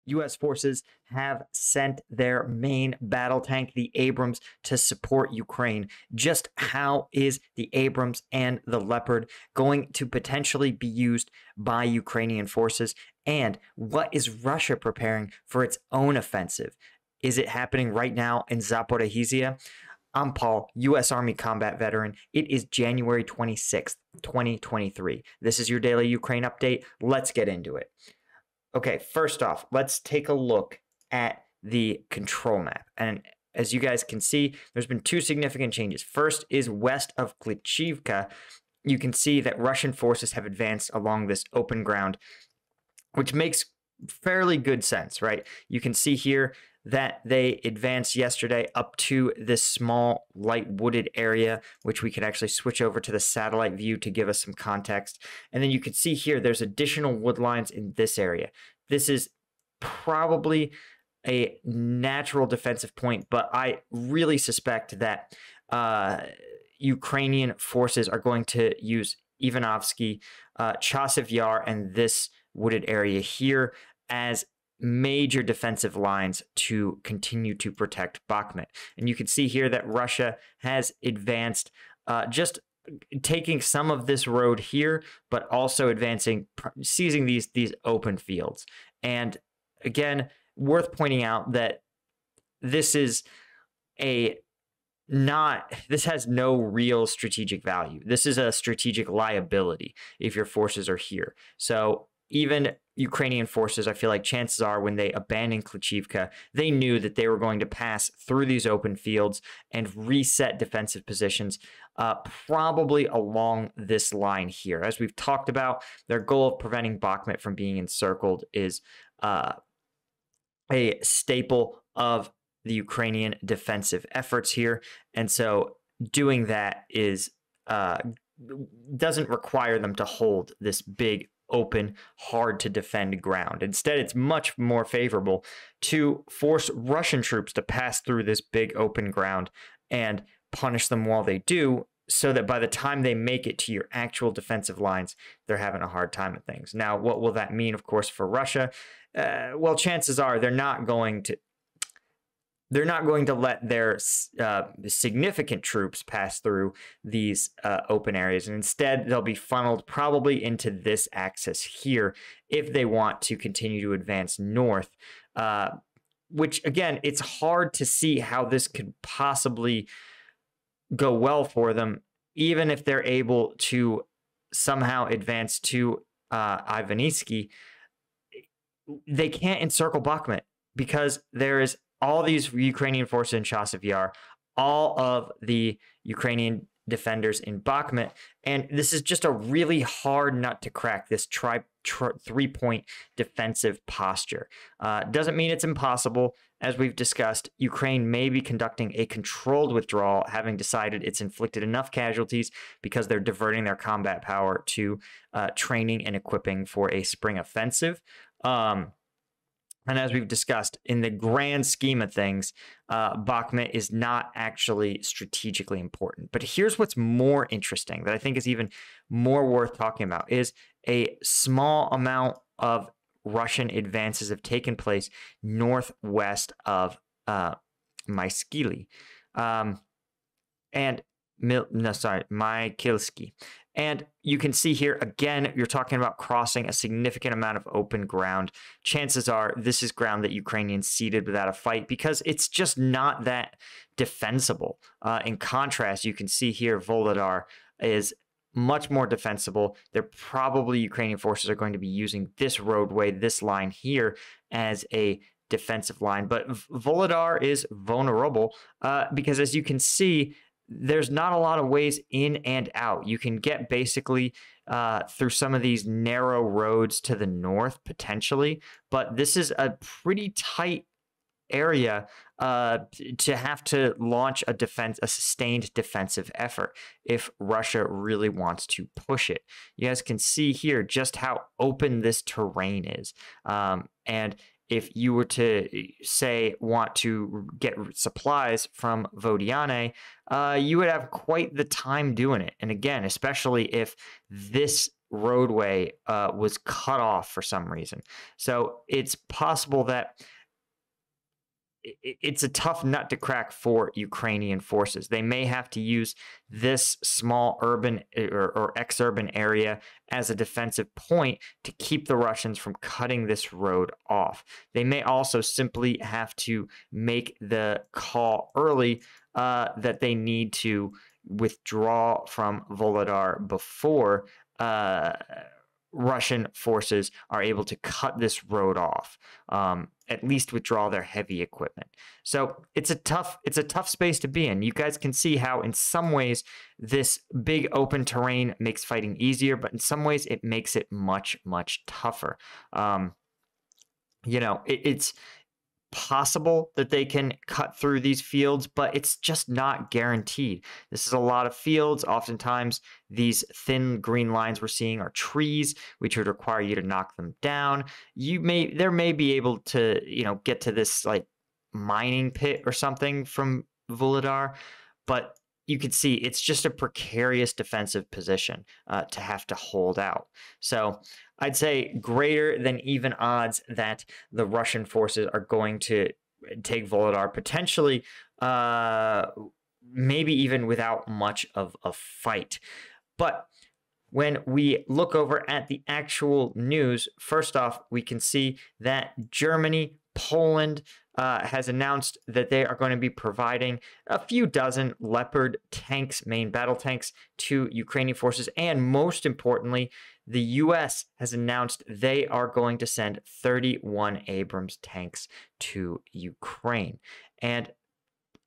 U.S. forces have sent their main battle tank, the Abrams, to support Ukraine. Just how is the Abrams and the Leopard going to potentially be used by Ukrainian forces? And what is Russia preparing for its own offensive? Is it happening right now in Zaporizhzhia? I'm Paul, U.S. Army combat veteran. It is January 26th, 2023. This is your daily Ukraine update. Let's get into it. Okay, first off, let's take a look at the control map. And as you guys can see, there's been two significant changes. First is west of Klitschivka. You can see that Russian forces have advanced along this open ground, which makes fairly good sense, right? You can see here that they advanced yesterday up to this small light wooded area, which we could actually switch over to the satellite view to give us some context. And then you can see here, there's additional wood lines in this area. This is probably a natural defensive point, but I really suspect that Ukrainian forces are going to use Ivanovsky, Chasiv Yar, and this wooded area here as major defensive lines to continue to protect Bakhmut. And you can see here that Russia has advanced, just taking some of this road here, but also advancing, seizing these open fields. And again, worth pointing out that this is this has no real strategic value. This is a strategic liability if your forces are here. So even Ukrainian forces, I feel like chances are when they abandoned Klitschivka, they knew that they were going to pass through these open fields and reset defensive positions, probably along this line here. As we've talked about, their goal of preventing Bakhmut from being encircled is a staple of the Ukrainian defensive efforts here. And so doing that is doesn't require them to hold this big open, hard to defend ground. Instead, it's much more favorable to force Russian troops to pass through this big open ground and punish them while they do, so that by the time they make it to your actual defensive lines, they're having a hard time with things. Now, what will that mean, of course, for Russia? Well, chances are they're not going to let their significant troops pass through these open areas. And instead, they'll be funneled probably into this axis here if they want to continue to advance north, which, again, it's hard to see how this could possibly go well for them, even if they're able to somehow advance to Ivanivsky. They can't encircle Bakhmut because there is all these Ukrainian forces in Chasiv Yar, all of the Ukrainian defenders in Bakhmut, and this is just a really hard nut to crack, this three-point defensive posture. Doesn't mean it's impossible. As we've discussed, Ukraine may be conducting a controlled withdrawal, having decided it's inflicted enough casualties because they're diverting their combat power to training and equipping for a spring offensive. And as we've discussed, in the grand scheme of things, Bakhmut is not actually strategically important. But here's what's more interesting that I think is even more worth talking about is a small amount of Russian advances have taken place northwest of Myskili. Mykilsky. And you can see here, again, you're talking about crossing a significant amount of open ground. Chances are this is ground that Ukrainians ceded without a fight because it's just not that defensible. In contrast, you can see here Volodar is much more defensible. They're probably, Ukrainian forces are going to be using this roadway, this line here, as a defensive line. But Volodar is vulnerable because, as you can see, there's not a lot of ways in and out. You can get basically through some of these narrow roads to the north, potentially, but this is a pretty tight area to have to launch a sustained defensive effort if Russia really wants to push it. You guys can see here just how open this terrain is. And if you were to, say, want to get supplies from Vodiane, you would have quite the time doing it. And again, especially if this roadway was cut off for some reason. So it's possible that it's a tough nut to crack for Ukrainian forces. They may have to use this small urban or ex-urban area as a defensive point to keep the Russians from cutting this road off. They may also simply have to make the call early that they need to withdraw from Volodar before Russian forces are able to cut this road off, at least withdraw their heavy equipment. So it's a tough space to be in. You guys can see how in some ways this big open terrain makes fighting easier, but in some ways it makes it much, much tougher. It's possible that they can cut through these fields, but it's just not guaranteed. This is a lot of fields. Oftentimes, these thin green lines we're seeing are trees, which would require you to knock them down. There may be able to, get to this like mining pit or something from Volodar, but you can see it's just a precarious defensive position to have to hold out. So I'd say greater than even odds that the Russian forces are going to take Volodar, potentially, maybe even without much of a fight. But when we look over at the actual news, first off, we can see that Germany, Poland has announced that they are going to be providing a few dozen Leopard tanks, main battle tanks, to Ukrainian forces. And most importantly, the U.S. has announced they are going to send 31 Abrams tanks to Ukraine. And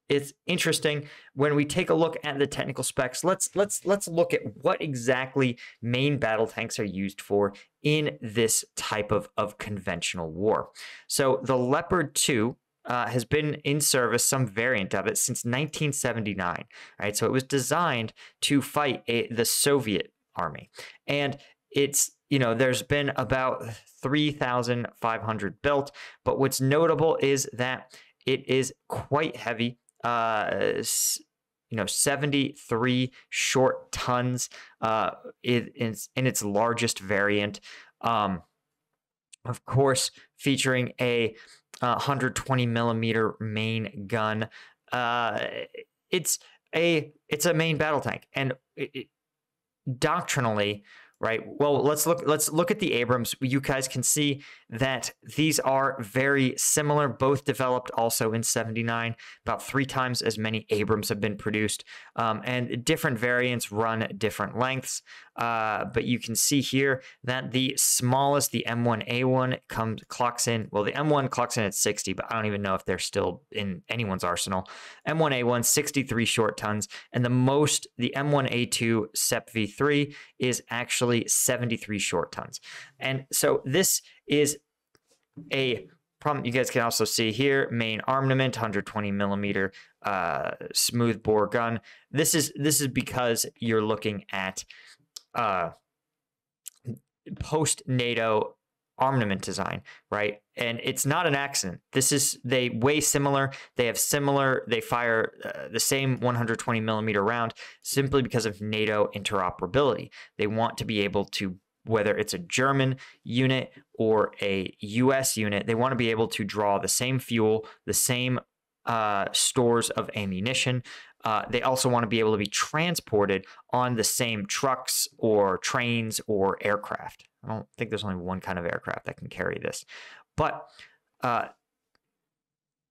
it's interesting when we take a look at the technical specs. Let's look at what exactly main battle tanks are used for in this type of conventional war. So the Leopard 2 has been in service, some variant of it, since 1979. Right, so it was designed to fight the Soviet army, and it's there's been about 3,500 built. But what's notable is that it is quite heavy. 73 short tons in its largest variant. Of course, featuring a 120 millimeter main gun. It's a main battle tank, and doctrinally, right? Well, let's look at the Abrams. You guys can see that these are very similar, both developed also in 79. About 3 times as many Abrams have been produced, and different variants run different lengths. But you can see here that the smallest, the M1A1, clocks in. Well, the M1 clocks in at 60, but I don't even know if they're still in anyone's arsenal. M1A1, 63 short tons, and the most, the M1A2 SEP V3 is actually 73 short tons. And so this is a problem. You guys can also see here, main armament, 120 millimeter smooth bore gun. This is because you're looking at post-NATO armament design, right? And it's not an accident. They weigh similar. They fire the same 120 millimeter round simply because of NATO interoperability. They want to be able to, whether it's a German unit or a US unit, they want to be able to draw the same fuel, the same stores of ammunition. They also want to be able to be transported on the same trucks or trains or aircraft. I don't think there's only one kind of aircraft that can carry this. But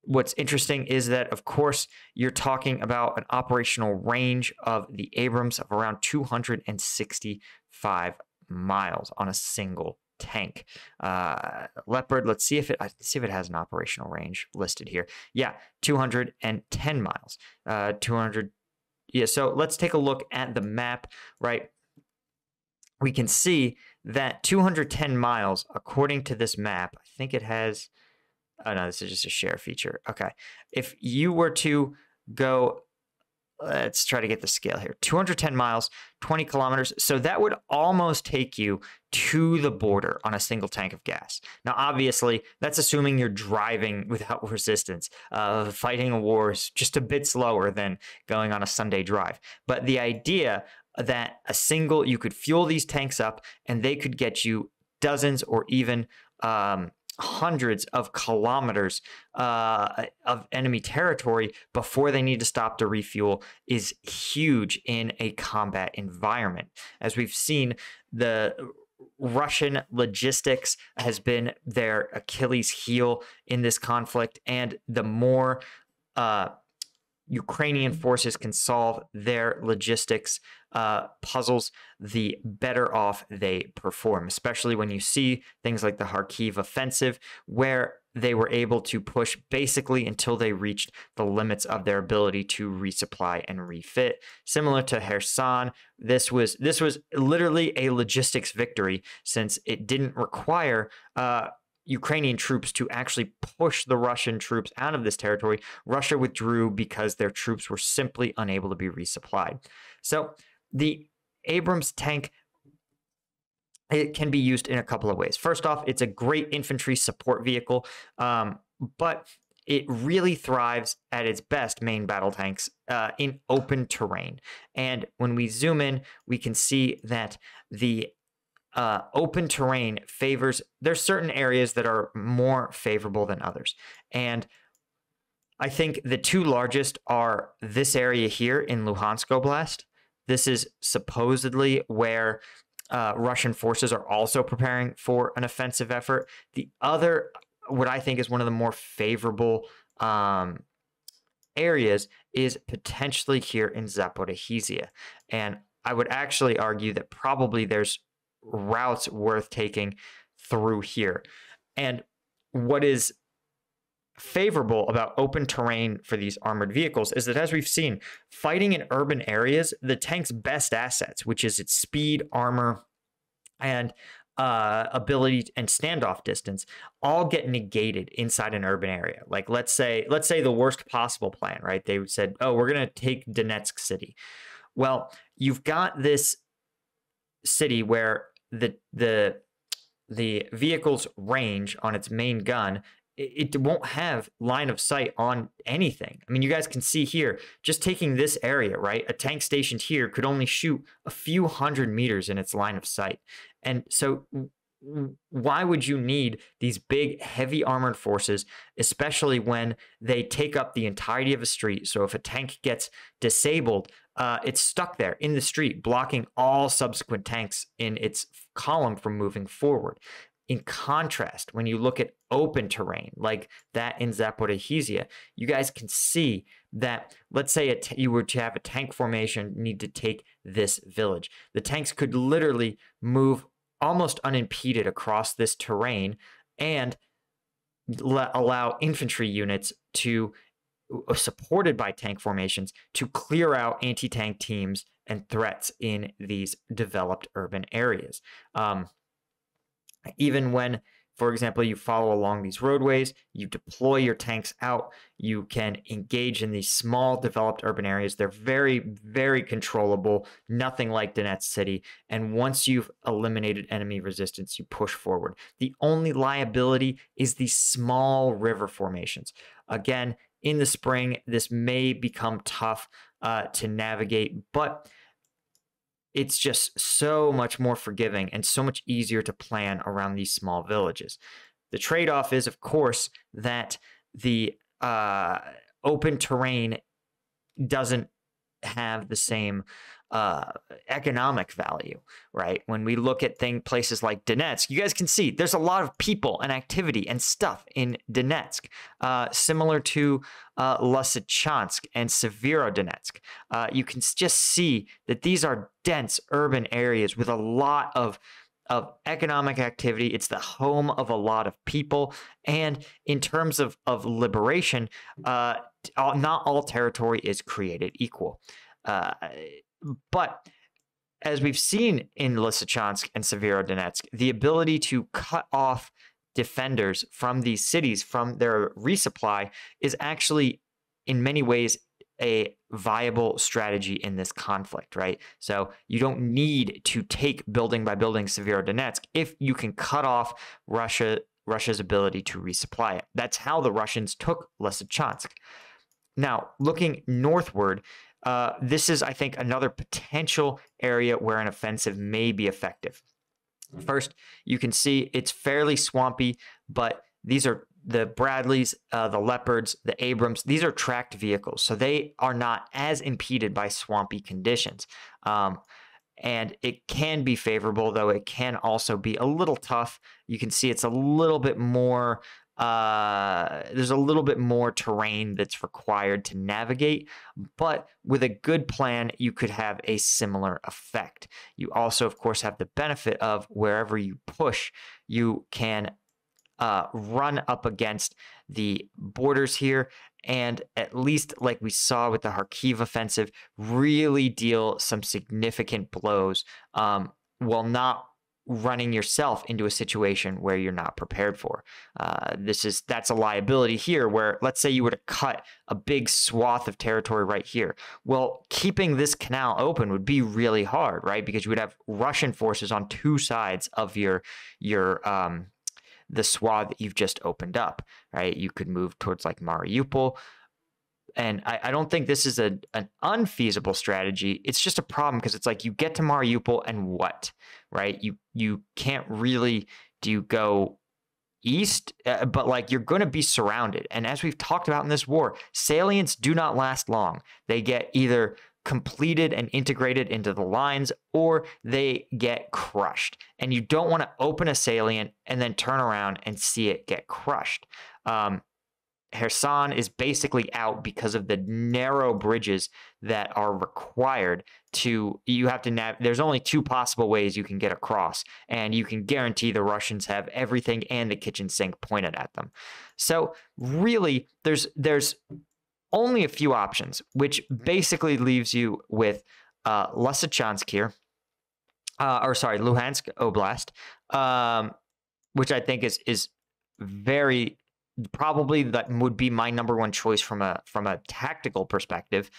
what's interesting is that, of course, you're talking about an operational range of the Abrams of around 265 miles on a single tank. Leopard, let's see if it has an operational range listed here. Yeah, 210 miles. 200. Yeah, so let's take a look at the map, right? We can see that 210 miles, according to this map, I think it has, oh no, this is just a share feature. Okay. If you were to go, let's try to get the scale here, 210 miles, 20 kilometers. So that would almost take you to the border on a single tank of gas. Now, obviously, that's assuming you're driving without resistance. Fighting a war is just a bit slower than going on a Sunday drive. But the idea that you could fuel these tanks up and they could get you dozens or even hundreds of kilometers of enemy territory before they need to stop to refuel is huge in a combat environment. As we've seen, the Russian logistics has been their Achilles heel in this conflict, and the more Ukrainian forces can solve their logistics puzzles, the better off they perform, especially when you see things like the Kharkiv offensive, where they were able to push basically until they reached the limits of their ability to resupply and refit. Similar to Kherson, this was literally a logistics victory, since it didn't require Ukrainian troops to actually push the Russian troops out of this territory. Russia withdrew because their troops were simply unable to be resupplied. So the Abrams tank, it can be used in a couple of ways. First off, it's a great infantry support vehicle, but it really thrives at its best, main battle tanks, in open terrain. And when we zoom in, we can see that the open terrain there's certain areas that are more favorable than others. And I think the two largest are this area here in Luhansk Oblast. This is supposedly where Russian forces are also preparing for an offensive effort. The other, what I think is one of the more favorable areas, is potentially here in Zaporizhzhia. And I would actually argue that probably there's routes worth taking through here. And what is favorable about open terrain for these armored vehicles is that, as we've seen, fighting in urban areas, the tank's best assets, which is its speed, armor, and ability and standoff distance, all get negated inside an urban area. Like let's say the worst possible plan, right? They said, oh, we're going to take Donetsk city. Well, you've got this city where the vehicle's range on its main gun, it won't have line of sight on anything. I mean, you guys can see here, just taking this area, right? A tank stationed here could only shoot a few hundred meters in its line of sight. And so why would you need these big, heavy armored forces, especially when they take up the entirety of a street? So if a tank gets disabled, it's stuck there in the street, blocking all subsequent tanks in its column from moving forward. In contrast, when you look at open terrain like that in Zaporizhzhia, you guys can see that, let's say you were to have a tank formation need to take this village. The tanks could literally move almost unimpeded across this terrain and allow infantry units to, supported by tank formations, to clear out anti-tank teams and threats in these developed urban areas. Even when, for example, you follow along these roadways, you deploy your tanks out, you can engage in these small developed urban areas. They're very, very controllable, nothing like Donetsk city. And once you've eliminated enemy resistance, you push forward. The only liability is these small river formations. Again, in the spring, this may become tough to navigate, but it's just so much more forgiving and so much easier to plan around these small villages. The trade-off is, of course, that the open terrain doesn't have the same economic value, right? When we look at places like Donetsk, you guys can see there's a lot of people and activity and stuff in Donetsk, similar to Lysychansk and Severodonetsk. You can just see that these are dense urban areas with a lot of economic activity. It's the home of a lot of people. And in terms of liberation, not all territory is created equal. But as we've seen in Lysychansk and Severodonetsk, the ability to cut off defenders from these cities, from their resupply, is actually in many ways a viable strategy in this conflict, right? So you don't need to take building by building Severodonetsk if you can cut off Russia's ability to resupply it. That's how the Russians took Lysychansk. Now, looking northward, this is, I think, another potential area where an offensive may be effective. First, you can see it's fairly swampy, but these are the Bradleys, the Leopards, the Abrams. These are tracked vehicles, so they are not as impeded by swampy conditions. And it can be favorable, though it can also be a little tough. You can see it's a little bit more, there's a little bit more terrain that's required to navigate, but with a good plan, you could have a similar effect. You also, of course, have the benefit of wherever you push, you can run up against the borders here, and at least like we saw with the Kharkiv offensive, really deal some significant blows while not running yourself into a situation where you're not prepared for. That's a liability here where, let's say you were to cut a big swath of territory right here. Well, keeping this canal open would be really hard, right? Because you would have Russian forces on two sides of the swath that you've just opened up, right? You could move towards like Mariupol. And I don't think this is an unfeasible strategy. It's just a problem because it's like you get to Mariupol and what, right? You can't really, do you go east? But like you're going to be surrounded. And as we've talked about in this war, salients do not last long. They get either completed and integrated into the lines, or they get crushed. And you don't want to open a salient and then turn around and see it get crushed. Kherson is basically out because of the narrow bridges that are required there's only two possible ways you can get across, and you can guarantee the Russians have everything and the kitchen sink pointed at them. So really, there's only a few options, which basically leaves you with Lysychansk here, Luhansk Oblast, which I think is very probably that would be my number one choice from a tactical perspective.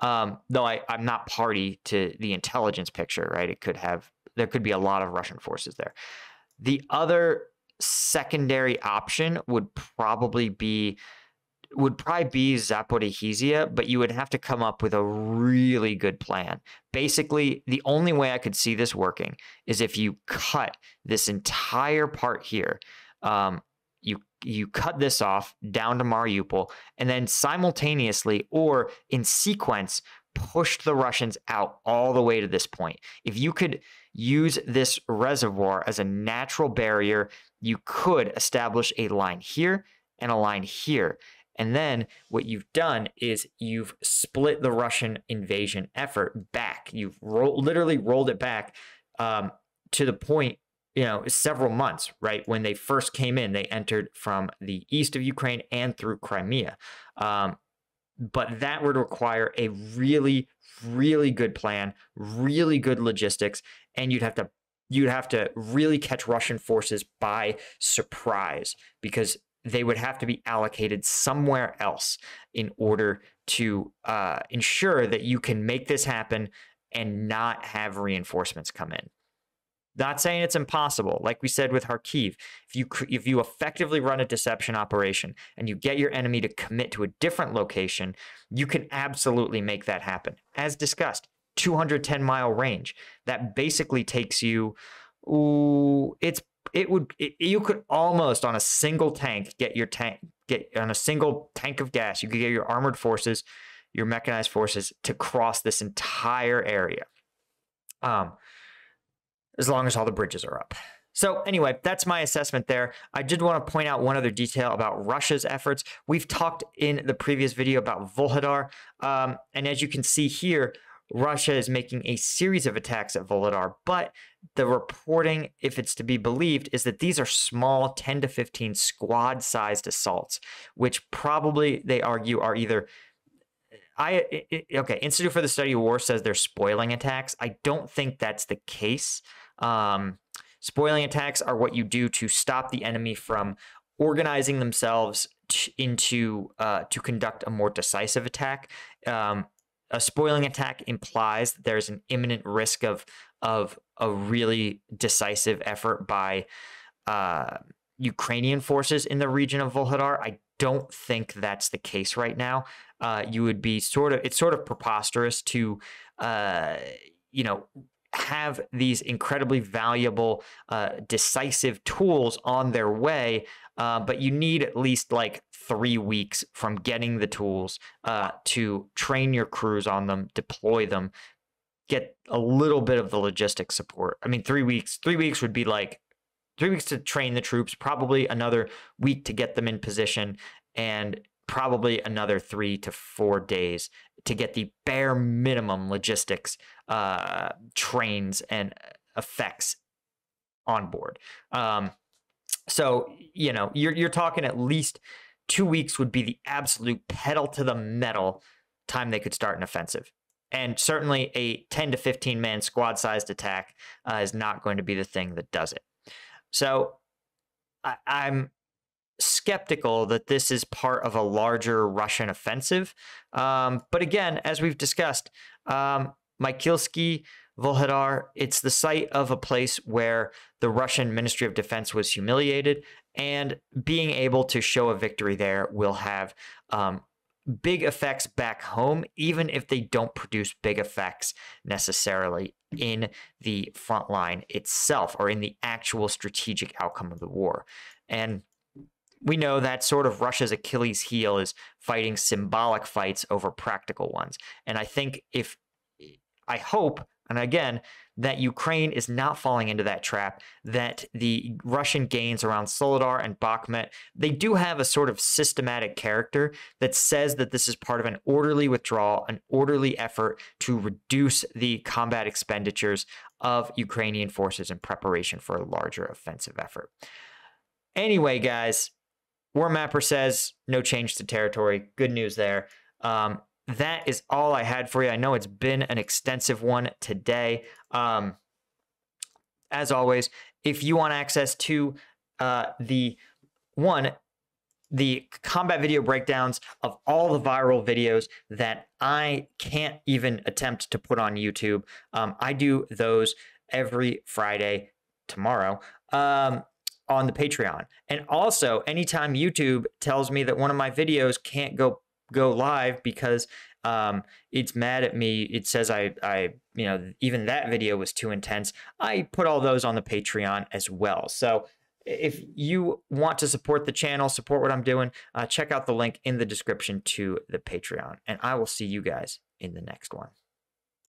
Though I'm not party to the intelligence picture, right? There could be a lot of Russian forces there. The other secondary option would probably be Zaporizhzhia, but you would have to come up with a really good plan. Basically, the only way I could see this working is if you cut this entire part here. You cut this off down to Mariupol, and then simultaneously or in sequence pushed the Russians out all the way to this point. If you could use this reservoir as a natural barrier, you could establish a line here and a line here. And then what you've done is you've split the Russian invasion effort back. You've literally rolled it back to the point, several months, right? When they first came in, they entered from the east of Ukraine and through Crimea. But that would require a really, really good plan, really good logistics, and you'd have to really catch Russian forces by surprise, because they would have to be allocated somewhere else in order to ensure that you can make this happen and not have reinforcements come in. Not saying it's impossible. Like we said with Kharkiv, if you effectively run a deception operation and you get your enemy to commit to a different location, you can absolutely make that happen. As discussed, 210-mile range. That basically takes you, you could almost on a single tank get on a single tank of gas, you could get your armored forces, your mechanized forces to cross this entire area. As long as all the bridges are up. So anyway, that's my assessment there. I did want to point out one other detail about Russia's efforts. We've talked in the previous video about Volhodar, and as you can see here, Russia is making a series of attacks at Volhodar, but the reporting, if it's to be believed, is that these are small 10 to 15 squad-sized assaults, which probably, they argue, are either Institute for the Study of War says they're spoiling attacks. I don't think that's the case. Spoiling attacks are what you do to stop the enemy from organizing themselves to conduct a more decisive attack. A spoiling attack implies that there's an imminent risk of a really decisive effort by Ukrainian forces in the region of Volhodar. I don't think that's the case right now. You would be it's sort of preposterous to, have these incredibly valuable, decisive tools on their way, but you need at least like 3 weeks from getting the tools to train your crews on them, deploy them, get a little bit of the logistics support. I mean, 3 weeks. 3 weeks would be like 3 weeks to train the troops, probably another week to get them in position, and probably another 3 to 4 days to get the bare minimum logistics, trains and effects on board. So, you're talking at least 2 weeks would be the absolute pedal to the metal time they could start an offensive. And certainly a 10 to 15 man squad sized attack is not going to be the thing that does it. So I'm skeptical that this is part of a larger Russian offensive. But again, as we've discussed, Mykylsky, Volhedar, it's the site of a place where the Russian Ministry of Defense was humiliated, and being able to show a victory there will have big effects back home, even if they don't produce big effects necessarily in the front line itself or in the actual strategic outcome of the war. And we know that sort of Russia's Achilles heel is fighting symbolic fights over practical ones. And I hope, and again, that Ukraine is not falling into that trap, that the Russian gains around Soledar and Bakhmut, they do have a sort of systematic character that says that this is part of an orderly withdrawal, an orderly effort to reduce the combat expenditures of Ukrainian forces in preparation for a larger offensive effort. Anyway, guys, War Mapper says no change to territory. Good news there. That is all I had for you. I know it's been an extensive one today. As always, if you want access to the combat video breakdowns of all the viral videos that I can't even attempt to put on YouTube, I do those every Friday, tomorrow, on the Patreon. And also, anytime YouTube tells me that one of my videos can't go live because it's mad at me, it says I even that video was too intense, I put all those on the Patreon as well. So if you want to support the channel, support what I'm doing, check out the link in the description to the Patreon, and I will see you guys in the next one.